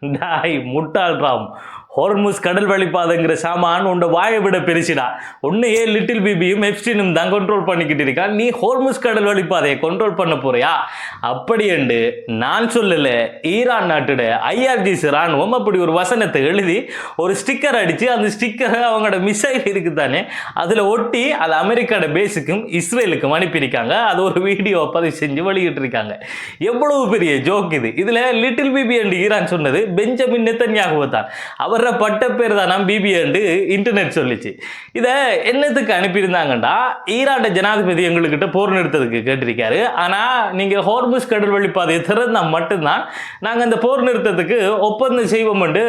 டாய் முட்டாள் ராம், ஹோர்முஸ் கடல் வழிப்பாதைங்கிற சாமான் உன்னை வாயை விட பெருசிடா. உன்னையே லிட்டில் பிபியும் எப்ஸ்டீனும் தான் கண்ட்ரோல் பண்ணிக்கிட்டு இருக்கான். நீ ஹோர்முஸ் கடல் வழிப்பாதையை கண்ட்ரோல் பண்ண போறியா? அப்படி என்று நான் சொல்லல, ஈரான் நாட்டோட ஐஆர்ஜிசி ராணுவம் அப்படி ஒரு வசனத்தை எழுதி ஒரு ஸ்டிக்கர் அடிச்சு அந்த ஸ்டிக்கரை அவங்களோட மிசைல் இருக்குதானே அதில் ஒட்டி அது அமெரிக்காவோட பேஸுக்கும் இஸ்ரேலுக்கும் அனுப்பியிருக்காங்க. அது ஒரு வீடியோ பதிவு செஞ்சு வெளியிட்டு இருக்காங்க. எவ்வளவு பெரிய ஜோக் இது. இதுல லிட்டில் பிபி என்று ஈரான் சொன்னது பெஞ்சமின் நெத்தன்யாகுவை தான். அவர் பட்ட பேர் தான் பிபி என்று இன்டர்நெட் சொல்லிச்சு. இதை என்னத்துக்கு அனுப்பியிருந்தாங்கண்டா, ஈரான் ஜனாதிபதி எங்கள்கிட்ட போர் நிறுத்தத்துக்கு கேட்டிருக்காரு. ஆனால் நீங்கள் ஹோர்முஸ் கடல் வழிப்பாதையை திறந்தா மட்டும்தான் நாங்கள் இந்த போர் நிறுத்தத்துக்கு ஒப்பந்தம் செய்வோம் என்று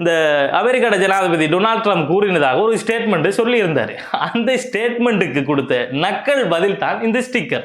இந்த அமெரிக்காவோட ஜனாதிபதி டொனால்ட் ட்ரம்ப் கூறினதாக ஒரு ஸ்டேட்மெண்ட் சொல்லியிருந்தார். அந்த ஸ்டேட்மெண்ட்டுக்கு கொடுத்த நக்கல் பதில் தான் இந்த ஸ்டிக்கர்.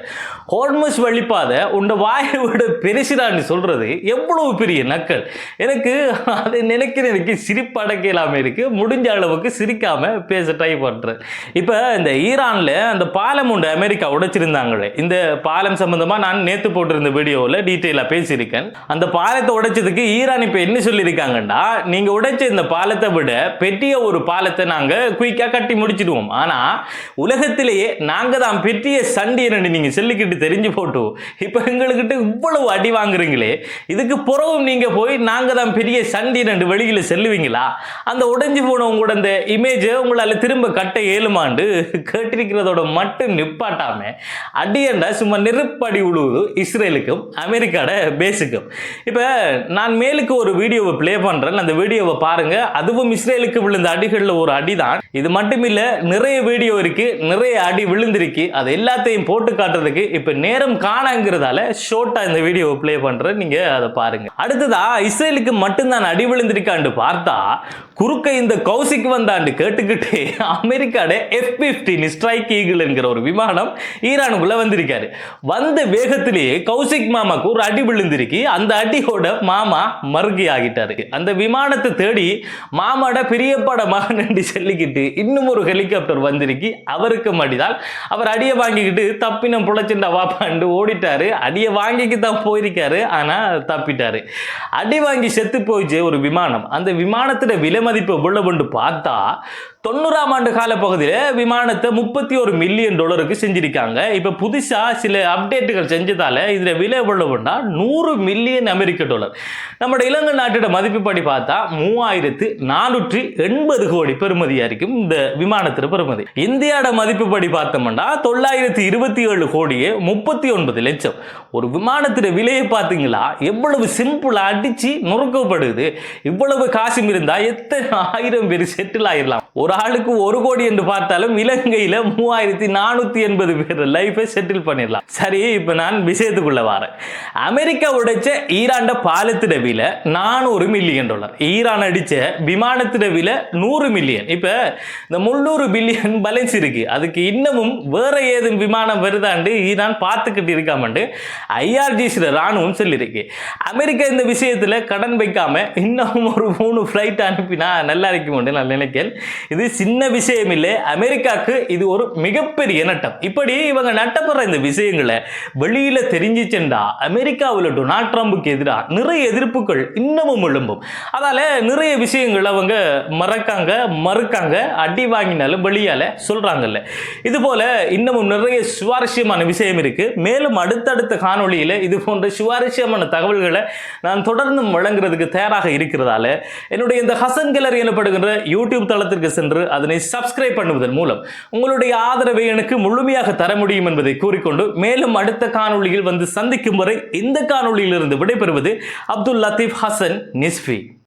ஹோர்முஸ் வழிப்பாதை உண்ட வாயை விட பெருசிடான்னு சொல்றது எவ்வளவு பெரிய நக்கல். எனக்கு அதை நினைக்கிறேன், எனக்கு சிரிப்பு அடக்கலாம இருக்கு. முடிஞ்ச அளவுக்கு சிரிக்காம பேச ட்ரை பண்றேன். இப்ப இந்த ஈரான்ல அந்த பாலம் உண்டு அமெரிக்கா உடைச்சிருந்தாங்களே, இந்த பாலம் சம்பந்தமா நான் நேத்து போட்டிருந்த வீடியோவில் டீட்டெயிலா பேசியிருக்கேன். அந்த பாலத்தை உடைச்சதுக்கு ஈரான் இப்ப என்ன சொல்லியிருக்காங்கன்னா, நீங்க உடைச்ச இந்த பாலத்தை விட பெரிய ஒரு பாலத்தை நாங்க குயிக்கா கட்டி முடிச்சிடுவோம். ஆனா உலகத்திலேயே நாங்க தான் பெரிய சண்டியன்னு நீங்க சொல்லிக்கிட்டு தெரிஞ்சு போட்டு இப்ப எங்ககிட்ட இவ்வளவு அடி வாங்குறீங்களே, இதுக்கு புறவும் நீங்க போய் நாங்க தான் பெரிய சண்டியன் வெளியில செல்லுவீங்களா? அந்த உடைஞ்சு போன உங்களோட அந்த இமேஜ் உங்களால திரும்ப கட்ட ஏழுமாண்டு கேட்டிருக்கிறதோட மட்டும் நிப்பாட்டாம அடியண்டா சும்மா நெருப்படி விழுவுது இஸ்ரேலுக்கும் அமெரிக்காட பேஸுக்கும். இப்ப நான் மேலுக்கு ஒரு வீடியோவை பிளே பண்றேன், அந்த வீடியோவை பாருங்க. அதுவும் இஸ்ரேலுக்கு விழுந்த அடிகள்ல ஒரு அடிதான். இது மட்டும் இல்ல, நிறைய வீடியோ இருக்கு, நிறைய அடி விழுந்திருக்கு. அது எல்லாத்தையும் போட்டு காட்டுறதுக்கு இப்ப நேரம் காணங்கிறதால ஷோர்ட்டா இந்த வீடியோவை பிளே பண்றேன், நீங்க அதை பாருங்க. அடுத்ததா இஸ்ரேலுக்கு மட்டும்தான் அடி விழுந்திருக்கான்னு பார்த்தா குறுக்க இந்த கௌசிக் வந்தாண்டு கேட்டுக்கிட்டு அமெரிக்காட F-15 ஸ்ட்ரைக் ஈகிள் என்கிற ஒரு விமானம் ஈரானுக்குள்ள வந்திருக்காரு. வந்த வேகத்திலேயே கௌசிக் மாமாக்கு ஒரு அடி விழுந்திருக்கு. அந்த அடியோட மாமா மறுகி ஆகிட்டாரு. அந்த விமானத்தை தேடி மாமாட பெரியப்பாட மகன் என்று சொல்லிக்கிட்டு இன்னும் ஒரு ஹெலிகாப்டர் வந்திருக்கு. அவருக்கு மடிதால் அவர் அடியை வாங்கிக்கிட்டு தப்பினம் புழைச்சிண்டா வாப்பாண்டு ஓடிட்டாரு. அடியை வாங்கிக்கு தான் போயிருக்காரு, ஆனா தப்பிட்டாரு. அடி வாங்கி செத்து போயிச்சு ஒரு விமானம். அந்த விமானத்தோட விலை மதிப்பு எவ்வளவு பார்த்தா 90ஆம் ஆண்டு கால பகுதியில் விமானத்தை $31 மில்லியன் செஞ்சிருக்காங்க. இப்ப புதுசா சில அப்டேட்டுகள் செஞ்சதால இதுல விலை எவ்வளவுன்னா $100 மில்லியன் அமெரிக்க டாலர். நம்ம இலங்கை நாட்டோட மதிப்புப்படி பார்த்தா 3480 கோடி பெறுமதியா இருக்கும் இந்த விமானத்தோட பெறுமதி. இந்தியாவோட மதிப்புப்படி பார்த்தோம்னா 927 கோடியே 39 லட்சம். ஒரு விமானத்தோட விலையை பார்த்தீங்களா எவ்வளவு சிம்பிளா அடிச்சு நொறுக்கப்படுது. இவ்வளவு காசும் இருந்தா எத்தனை ஆயிரம் பேர் செட்டில் ஆயிடலாம். ஒரு ஆளுக்கு 1 கோடி என்று பார்த்தாலும் இலங்கையில 3480 பேர் லைஃபை செட்டில் பண்ணிடலாம். சரி, இப்ப நான் விஷயத்துக்குள்ள வரேன். அமெரிக்கா உடைச்ச ஈரான் பாலத்திட விலை $400 மில்லியன். ஈரான் அடிச்ச விமானத்திட விலை 100 மில்லியன். இப்ப இந்த 300 பில்லியன் பேலன்ஸ் இருக்கு. அதுக்கு இன்னமும் வேற ஏதும் விமானம் வருதாண்டு ஈரான் பார்த்துக்கிட்டு இருக்காமண்டு ஐஆர்ஜிசி ராணுவம் சொல்லியிருக்கு. அமெரிக்கா இந்த விஷயத்துல கடன் வைக்காம இன்னும் ஒரு 3 ஃபிளைட் அனுப்பினா நல்லா இருக்கும் நான் நினைக்கிறேன். இது சின்ன விஷயம் இல்லை. அமெரிக்காவுக்கு இது ஒரு மிகப்பெரிய நட்டம். இப்படி இவங்க நட்டப்படுற இந்த விஷயங்களை வெளியில தெரிஞ்சிச்சென்றா அமெரிக்காவில் டொனால்ட் ட்ரம்புக்கு எதிராக நிறைய எதிர்ப்புகள் இன்னமும் எழும்பும். அதால நிறைய விஷயங்கள் அவங்க மறுக்காங்க, அடி வாங்கினாலும் வெளியால சொல்றாங்கல்ல. இது போல இன்னமும் நிறைய சுவாரஸ்யமான விஷயம் இருக்கு. மேலும் அடுத்தடுத்த காணொளியில இது போன்ற சுவாரஸ்யமான தகவல்களை நான் தொடர்ந்து வழங்குறதுக்கு தயாராக இருக்கிறதால என்னுடைய இந்த ஹசன் கேலரி எனப்படுகின்ற யூடியூப் தளத்திற்கு சென்று அதனை சப்ஸ்கிரைப் பண்ணுவதன் மூலம் உங்களுடைய ஆதரவை எனக்கு முழுமையாக தர முடியும் என்பதை கூறிக்கொண்டு மேலும் அடுத்த காணொளியில் வந்து சந்திக்கும் வரை இந்த காணொளியிலிருந்து விடைபெறுவது அப்துல் லத்தீப் ஹசன் நிஸ்ஃபி.